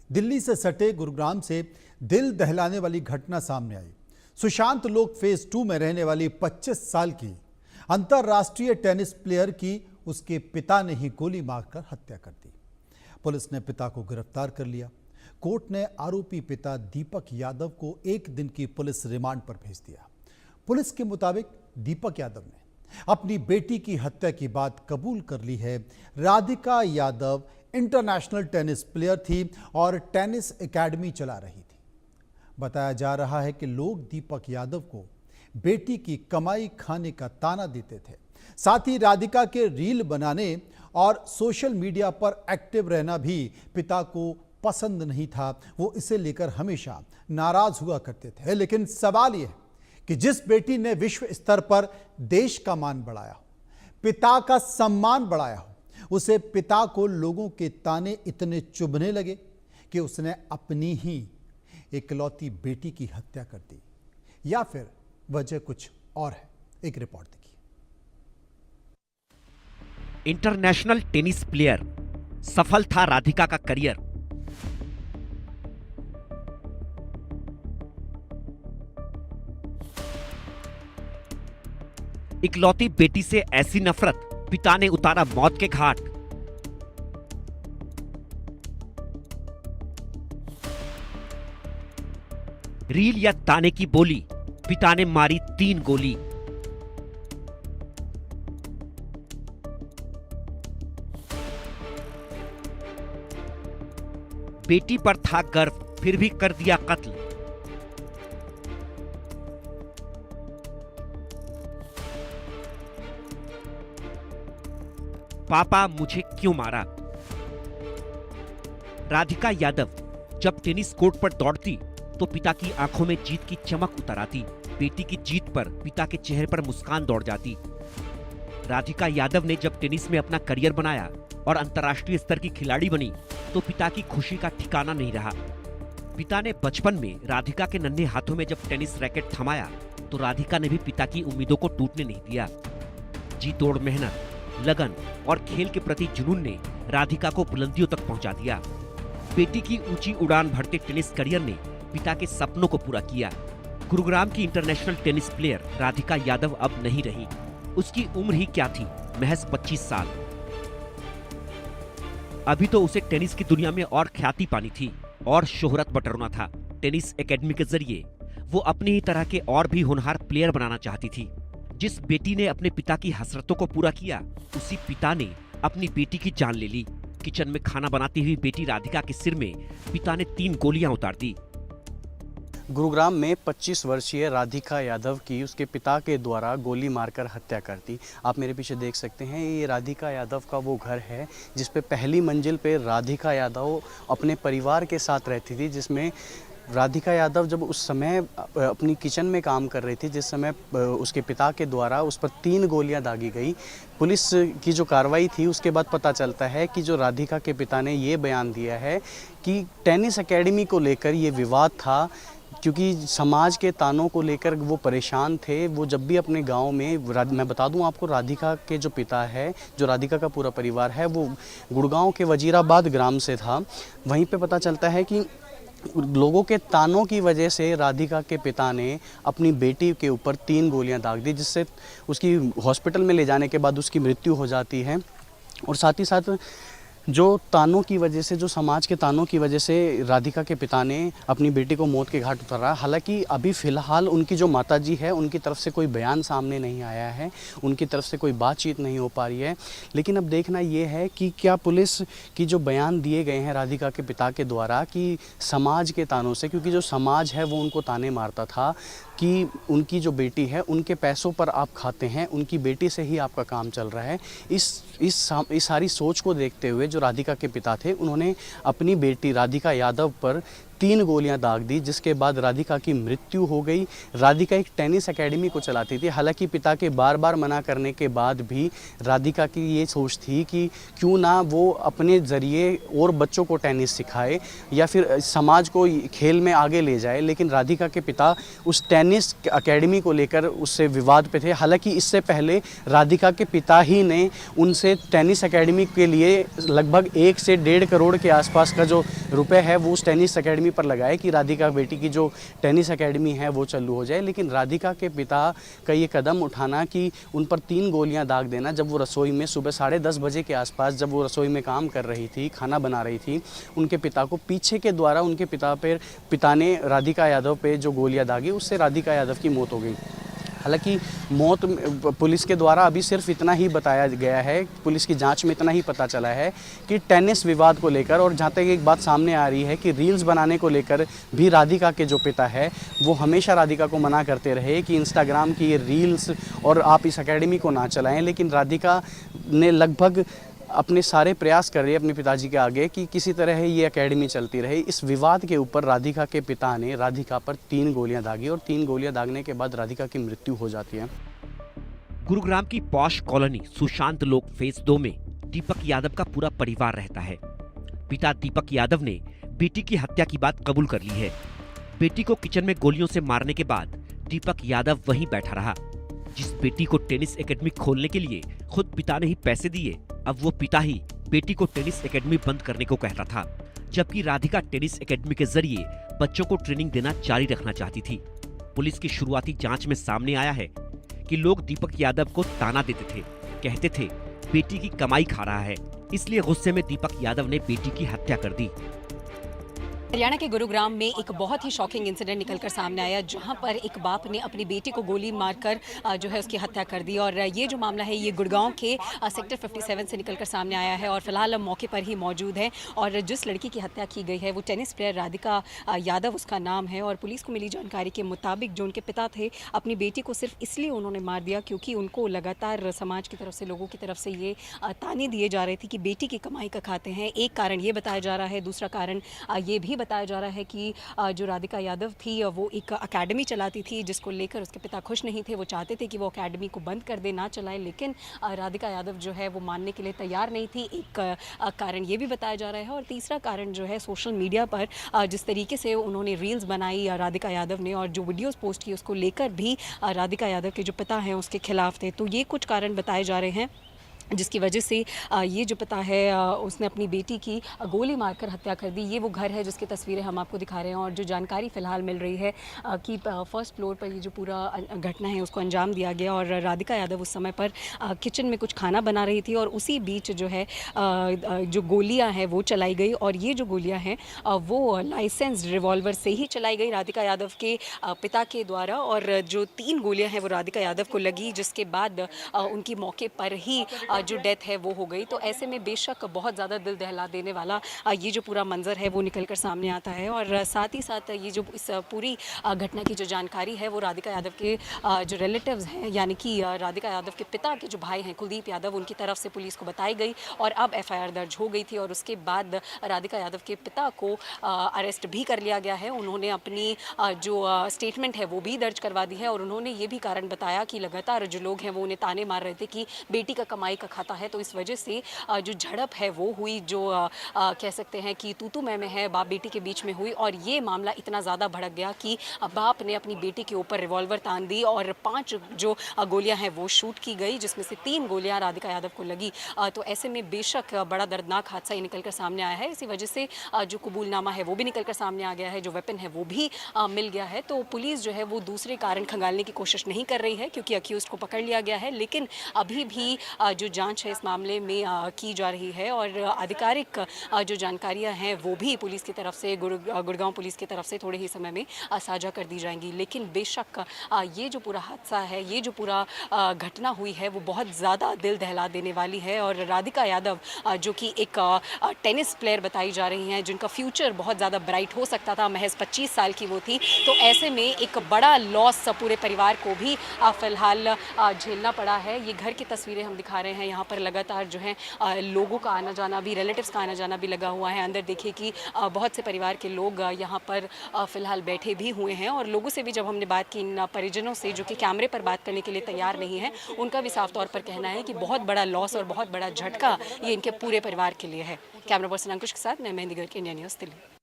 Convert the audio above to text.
दिल्ली से सटे गुरुग्राम से दिल दहलाने वाली घटना सामने आई। सुशांत लोक फेज 2 में रहने वाली 25 साल की अंतर्राष्ट्रीय टेनिस प्लेयर की उसके पिता ने ही गोली मारकर हत्या कर दी। पुलिस ने पिता को गिरफ्तार कर लिया। कोर्ट ने आरोपी पिता दीपक यादव को 1 दिन की पुलिस रिमांड पर भेज दिया। पुलिस के मुताबिक दीपक यादव ने अपनी बेटी की हत्या की बात कबूल कर ली है। Radhika Yadav international tennis player थी और टेनिस एकेडमी चला रही थी। बताया जा रहा है कि लोग दीपक यादव को बेटी की कमाई खाने का ताना देते थे। साथ ही राधिका के रील बनाने और सोशल मीडिया पर एक्टिव रहना भी पिता को पसंद नहीं था। वो इसे लेकर हमेशा नाराज हुआ करते थे। लेकिन सवाल यह है कि जिस बेटी ने विश्व स्तर पर देश का मान बढ़ाया हो, पिता का सम्मान बढ़ाया हो, उसे पिता को लोगों के ताने इतने चुभने लगे कि उसने अपनी ही इकलौती बेटी की हत्या कर दी, या फिर वजह कुछ और है। एक रिपोर्ट देखिए। इंटरनेशनल टेनिस प्लेयर, सफल था राधिका का करियर। इकलौती बेटी से ऐसी नफरत, पिता ने उतारा मौत के घाट। रील या ताने की बोली, पिता ने मारी 3 गोली। बेटी पर था गर्व, फिर भी कर दिया कत्ल। पापा मुझे क्यों मारा? राधिका यादव जब टेनिस कोर्ट पर दौड़ती तो पिता की आंखों में जीत की चमक उतर आती। बेटी की जीत पर पिता के चेहरे पर मुस्कान दौड़ जाती। राधिका यादव ने जब टेनिस में अपना करियर बनाया और अंतर्राष्ट्रीय स्तर की खिलाड़ी बनी तो पिता की खुशी का ठिकाना नहीं रहा। पिता ने बचपन में राधिका के नन्हे हाथों में जब टेनिस रैकेट थमाया तो राधिका ने भी पिता की उम्मीदों को टूटने नहीं दिया। जी तोड़ मेहनत, लगन और खेल के प्रति जुनून ने राधिका को बुलंदियों तक पहुंचा दिया। बेटी की ऊंची उड़ान भरते टेनिस करियर ने पिता के सपनों को पूरा किया। गुरुग्राम की international tennis player Radhika Yadav अब नहीं रही। उसकी उम्र ही क्या थी, महज 25 साल। अभी तो उसे टेनिस की दुनिया में और ख्याति पानी थी और शोहरत बटोरना था। टेनिस एकेडमी के जरिए वो अपनी ही तरह के और भी होनहार प्लेयर बनाना चाहती थी। जिस बेटी ने अपने पिता की हसरतों को पूरा किया, उसी पिता ने अपनी बेटी की जान ले ली। किचन में खाना बनाती हुई बेटी राधिका के सिर में पिता ने 3 गोलियां उतार दी। गुरुग्राम में 25 वर्षीय राधिका यादव की उसके पिता के द्वारा गोली मारकर हत्या कर दी। आप मेरे पीछे देख सकते हैं, ये राधिका यादव का वो घर है जिस पे पहली मंजिल पे राधिका यादव अपने परिवार के साथ रहती थी। जिसमें राधिका यादव जब उस समय अपनी किचन में काम कर रही थी, जिस समय उसके पिता के द्वारा उस पर 3 गोलियां दागी गई। पुलिस की जो कार्रवाई थी उसके बाद पता चलता है कि जो राधिका के पिता ने ये बयान दिया है कि टेनिस एकेडमी को लेकर ये विवाद था, क्योंकि समाज के तानों को लेकर वो परेशान थे। वो जब भी अपने गांव में, मैं बता दूं आपको, राधिका के जो पिता है, जो राधिका का पूरा परिवार है, वो गुड़गांव के वजीराबाद ग्राम से था। वहीं पे पता चलता है कि लोगों के तानों की वजह से राधिका के पिता ने अपनी बेटी के ऊपर 3 गोलियां दाग दी, जिससे उसकी हॉस्पिटल में ले जाने के बाद उसकी मृत्यु हो जाती है। और साथ ही साथ जो तानों की वजह से, जो समाज के तानों की वजह से राधिका के पिता ने अपनी बेटी को मौत के घाट उतारा। हालांकि अभी फ़िलहाल उनकी जो माताजी है, उनकी तरफ से कोई बयान सामने नहीं आया है, उनकी तरफ से कोई बातचीत नहीं हो पा रही है। लेकिन अब देखना ये है कि क्या पुलिस की जो बयान दिए गए हैं राधिका के पिता के द्वारा कि समाज के तानों से, क्योंकि जो समाज है वो उनको ताने मारता था कि उनकी जो बेटी है उनके पैसों पर आप खाते हैं, उनकी बेटी से ही आपका काम चल रहा है। इस सारी सोच को देखते हुए जो राधिका के पिता थे, उन्होंने अपनी बेटी राधिका यादव पर 3 गोलियां दाग दी, जिसके बाद राधिका की मृत्यु हो गई। राधिका एक टेनिस एकेडमी को चलाती थी। हालांकि पिता के बार बार मना करने के बाद भी राधिका की ये सोच थी कि क्यों ना वो अपने ज़रिए और बच्चों को टेनिस सिखाए या फिर समाज को खेल में आगे ले जाए। लेकिन राधिका के पिता उस टेनिस एकेडमी को लेकर उससे विवाद पे थे। हालांकि इससे पहले राधिका के पिता ही ने उनसे टेनिस एकेडमी के लिए लगभग 1 से 1.5 करोड़ के आसपास का जो रुपए है वो उस टेनिस एकेडमी पर लगाए कि राधिका बेटी की जो टेनिस एकेडमी है वो चालू हो जाए। लेकिन राधिका के पिता का ये कदम उठाना कि उन पर 3 गोलियां दाग देना, जब वो रसोई में सुबह 10:30 बजे के आसपास जब वो रसोई में काम कर रही थी, खाना बना रही थी, उनके पिता को पीछे के द्वारा उनके पिता ने राधिका यादव पे जो गोलियां दागी, उससे राधिका यादव की मौत हो गई। हालांकि मौत पुलिस के द्वारा अभी सिर्फ इतना ही बताया गया है, पुलिस की जांच में इतना ही पता चला है कि टेनिस विवाद को लेकर, और जहां तक एक बात सामने आ रही है कि रील्स बनाने को लेकर भी राधिका के जो पिता है वो हमेशा राधिका को मना करते रहे कि इंस्टाग्राम की ये रील्स और आप इस एकेडमी को ना चलाएं। लेकिन राधिका ने लगभग अपने सारे प्रयास कर रही है अपने पिताजी के आगे कि किसी तरह ये एकेडमी चलती रहे। इस विवाद के ऊपर राधिका के पिता ने राधिका पर 3 गोलियां दागी और 3 गोलियां दागने के बाद राधिका की मृत्यु हो जाती है। गुरुग्राम की पॉश कॉलोनी सुशांत लोक फेज 2 में दीपक यादव का पूरा परिवार रहता है। पिता दीपक यादव ने बेटी की हत्या की बात कबूल कर ली है। बेटी को किचन में गोलियों से मारने के बाद दीपक यादव वहीं बैठा रहा। जिस बेटी को टेनिस एकेडमी खोलने के लिए खुद पिता ने ही पैसे दिए, अब वो पिता ही बेटी को टेनिस एकेडमी बंद करने को कहता था, जबकि राधिका टेनिस एकेडमी के जरिए बच्चों को ट्रेनिंग देना जारी रखना चाहती थी। पुलिस की शुरुआती जांच में सामने आया है कि लोग दीपक यादव को ताना देते थे, कहते थे बेटी की कमाई खा रहा है, इसलिए गुस्से में दीपक यादव ने बेटी की हत्या कर दी। हरियाणा के गुरुग्राम में एक बहुत ही शॉकिंग इंसिडेंट निकलकर सामने आया, जहां पर एक बाप ने अपनी बेटी को गोली मारकर जो है उसकी हत्या कर दी। और ये जो मामला है ये गुड़गांव के सेक्टर 57 से निकलकर सामने आया है और फिलहाल हम मौके पर ही मौजूद हैं। और जिस लड़की की हत्या की गई है वो टेनिस प्लेयर राधिका यादव उसका नाम है। और पुलिस को मिली जानकारी के मुताबिक जो उनके पिता थे, अपनी बेटी को सिर्फ इसलिए उन्होंने मार दिया क्योंकि उनको लगातार समाज की तरफ से, लोगों की तरफ से ये ताने दिए जा रहे थे कि बेटी की कमाई का खाते हैं। एक कारण ये बताया जा रहा है, दूसरा कारण ये भी बताया जा रहा है कि जो राधिका यादव थी वो एक एकेडमी चलाती थी, जिसको लेकर उसके पिता खुश नहीं थे। वो चाहते थे कि वो एकेडमी को बंद कर दे, ना चलाए, लेकिन राधिका यादव जो है वो मानने के लिए तैयार नहीं थी। एक कारण ये भी बताया जा रहा है। और तीसरा कारण जो है सोशल मीडिया पर जिस तरीके से उन्होंने रील्स बनाई राधिका यादव ने और जो वीडियोस पोस्ट की, उसको लेकर भी राधिका यादव के जो पिता हैं उसके खिलाफ थे। तो ये कुछ कारण बताए जा रहे हैं जिसकी वजह से ये जो पिता है उसने अपनी बेटी की गोली मारकर हत्या कर दी। ये वो घर है जिसकी तस्वीरें हम आपको दिखा रहे हैं। और जो जानकारी फ़िलहाल मिल रही है कि फर्स्ट फ्लोर पर ये जो पूरा घटना है उसको अंजाम दिया गया और राधिका यादव उस समय पर किचन में कुछ खाना बना रही थी और उसी बीच जो है जो गोलियां हैं वो चलाई गई। और ये जो गोलियां हैं वो लाइसेंस्ड रिवॉल्वर से ही चलाई गई राधिका यादव के पिता के द्वारा। और जो 3 गोलियां हैं वो राधिका यादव को लगी, जिसके बाद उनकी मौके पर ही जो डेथ है वो हो गई। तो ऐसे में बेशक बहुत ज़्यादा दिल दहला देने वाला ये जो पूरा मंजर है वो निकल कर सामने आता है। और साथ ही साथ ये जो इस पूरी घटना की जो जानकारी है वो राधिका यादव के जो रिलेटिव्स हैं, यानी कि राधिका यादव के पिता के जो भाई हैं कुलदीप यादव, उनकी तरफ से पुलिस को बताई गई और अब FIR दर्ज हो गई थी। और उसके बाद राधिका यादव के पिता को अरेस्ट भी कर लिया गया है। उन्होंने अपनी जो स्टेटमेंट है वो भी दर्ज करवा दी है और उन्होंने ये भी कारण बताया कि लगातार जो लोग हैं वो उन्हें ताने मार रहे थे कि बेटी का कमाई का खाता है। तो इस वजह से जो झड़प है वो हुई, जो कह सकते हैं कि तू मैं है, बाप बेटी के बीच में हुई। और ये मामला इतना ज़्यादा भड़क गया कि बाप ने अपनी बेटी के ऊपर रिवॉल्वर तान दी और 5 जो गोलियां हैं वो शूट की गई, जिसमें से 3 गोलियां राधिका यादव को लगी। तो ऐसे में बेशक बड़ा दर्दनाक हादसा ही निकल कर सामने आया है। इसी वजह से जो कबूलनामा है वो भी निकल कर सामने आ गया है, जो वेपन है वो भी मिल गया है। तो पुलिस जो है वो दूसरे कारण खंगालने की कोशिश नहीं कर रही है क्योंकि अक्यूज़्ड को पकड़ लिया गया है, लेकिन अभी भी जो जांच है इस मामले में की जा रही है। और आधिकारिक जो जानकारियां हैं वो भी पुलिस की तरफ से, गुड़गांव पुलिस की तरफ से थोड़े ही समय में साझा कर दी जाएंगी। लेकिन बेशक ये जो पूरा हादसा है, ये जो पूरा घटना हुई है वो बहुत ज़्यादा दिल दहला देने वाली है। और राधिका यादव जो कि एक टेनिस प्लेयर बताई जा रही हैं, जिनका फ्यूचर बहुत ज़्यादा ब्राइट हो सकता था, महज 25 साल की वो थी। तो ऐसे में एक बड़ा लॉस पूरे परिवार को भी फ़िलहाल झेलना पड़ा है। ये घर की तस्वीरें हम दिखा रहे हैं यहाँ पर लगातार जो है लोगों का आना जाना भी, रिलेटिव्स का आना जाना भी लगा हुआ है। अंदर देखिए कि बहुत से परिवार के लोग यहाँ पर फिलहाल बैठे भी हुए हैं और लोगों से भी जब हमने बात की, इन परिजनों से जो कि कैमरे पर बात करने के लिए तैयार नहीं है, उनका भी साफ तौर पर कहना है कि बहुत बड़ा लॉस और बहुत बड़ा झटका ये इनके पूरे परिवार के लिए है। कैमरा पर्सन अंकुश के साथ मैं मेहंदी गर्ग, इंडिया न्यूज़, दिल्ली।